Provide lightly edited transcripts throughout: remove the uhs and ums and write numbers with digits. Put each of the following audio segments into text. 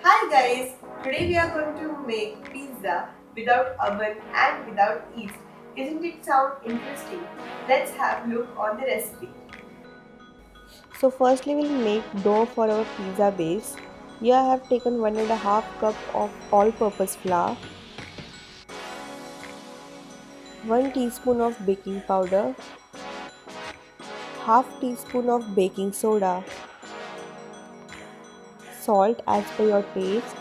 Hi guys, today we are going to make pizza without oven and without yeast. Isn't it sound interesting? Let's have a look on the recipe. So firstly we'll make dough for our pizza base. Here I have taken 1.5 cup of all-purpose flour, 1 teaspoon of baking powder, half teaspoon of baking soda, salt as per your taste,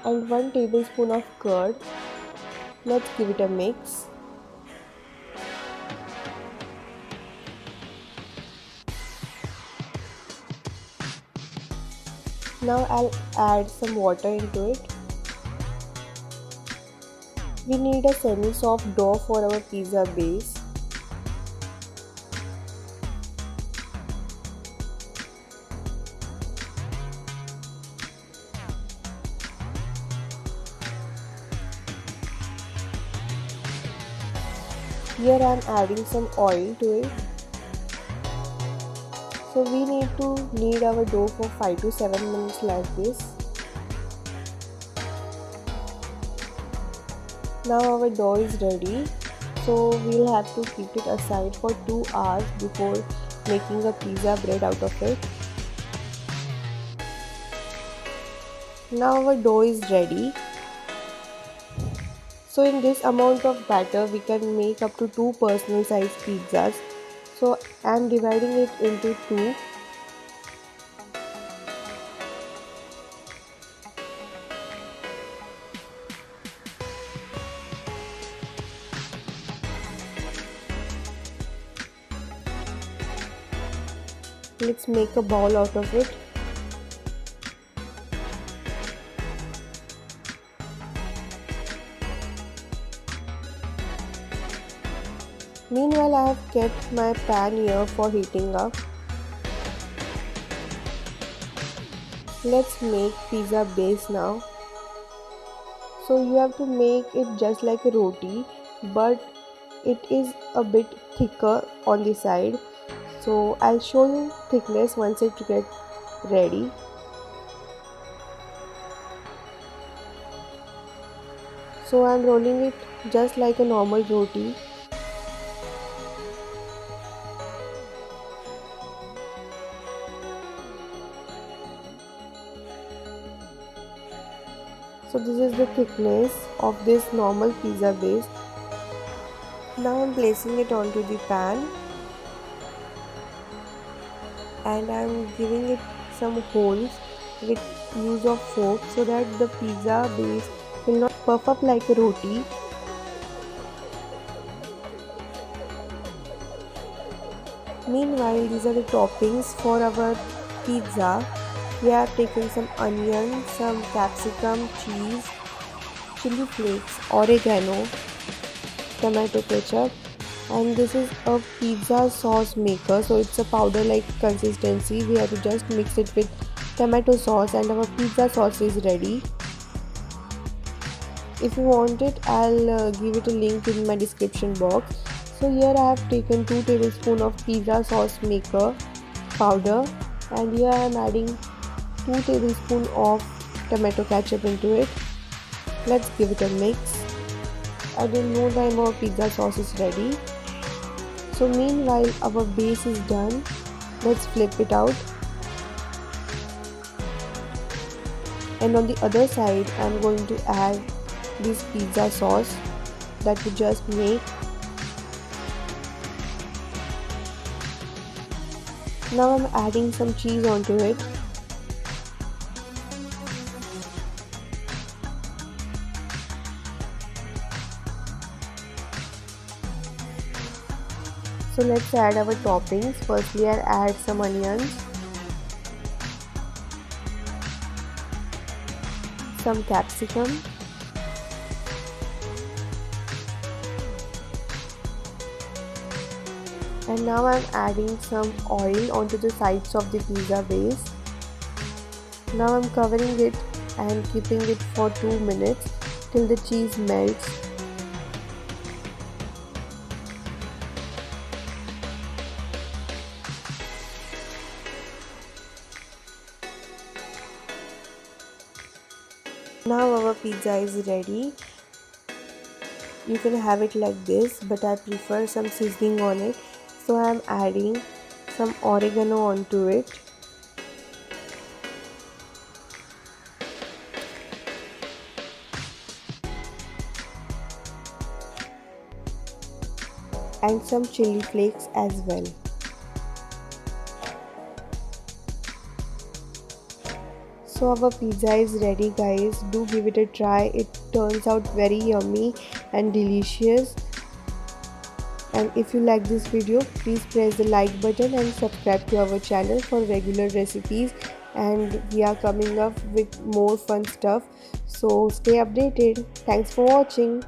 and 1 tablespoon of curd. Let's give it a mix. Now I'll add some water into it. We need a semi-soft dough for our pizza base. Here I'm adding some oil to it. So we need to knead our dough for 5 to 7 minutes like this. Now our dough is ready. So we'll have to keep it aside for 2 hours before making a pizza bread out of it. Now our dough is ready. So in this amount of batter we can make up to 2 personal size pizzas. So I'm dividing it into 2. Let's make a ball out of it. Meanwhile, I have kept my pan here for heating up. Let's make pizza base now. So you have to make it just like a roti, but it is a bit thicker on the side. So I'll show you thickness once it gets ready. So I'm rolling it just like a normal roti. So this is the thickness of this normal pizza base. Now I'm placing it onto the pan and I'm giving it some holes with use of fork so that the pizza base will not puff up like a roti. Meanwhile, these are the toppings for our pizza. We have taken some onion, some capsicum, cheese, chili flakes, oregano, tomato ketchup, and this is a pizza sauce maker, so it's a powder like consistency. We have to just mix it with tomato sauce and our pizza sauce is ready. If you want it, I'll give it a link in my description box. So here I have taken 2 tablespoons of pizza sauce maker powder, and here I am adding 2 tablespoons of tomato ketchup into it. Let's give it a mix. I don't know time our pizza sauce is ready. So meanwhile our base is done. Let's flip it out. And on the other side I'm going to add this pizza sauce that we just made. Now I'm adding some cheese onto it. So let's add our toppings. Firstly I'll add some onions, some capsicum, and now I'm adding some oil onto the sides of the pizza base. Now I'm covering it and keeping it for 2 minutes till the cheese melts. Now our pizza is ready. You can have it like this, but I prefer some seasoning on it, so I'm adding some oregano onto it and some chili flakes as well. So our pizza is ready, guys. Do give it a try. It turns out very yummy and delicious. And if you like this video, please press the like button and subscribe to our channel for regular recipes, and we are coming up with more fun stuff, so stay updated. Thanks for watching.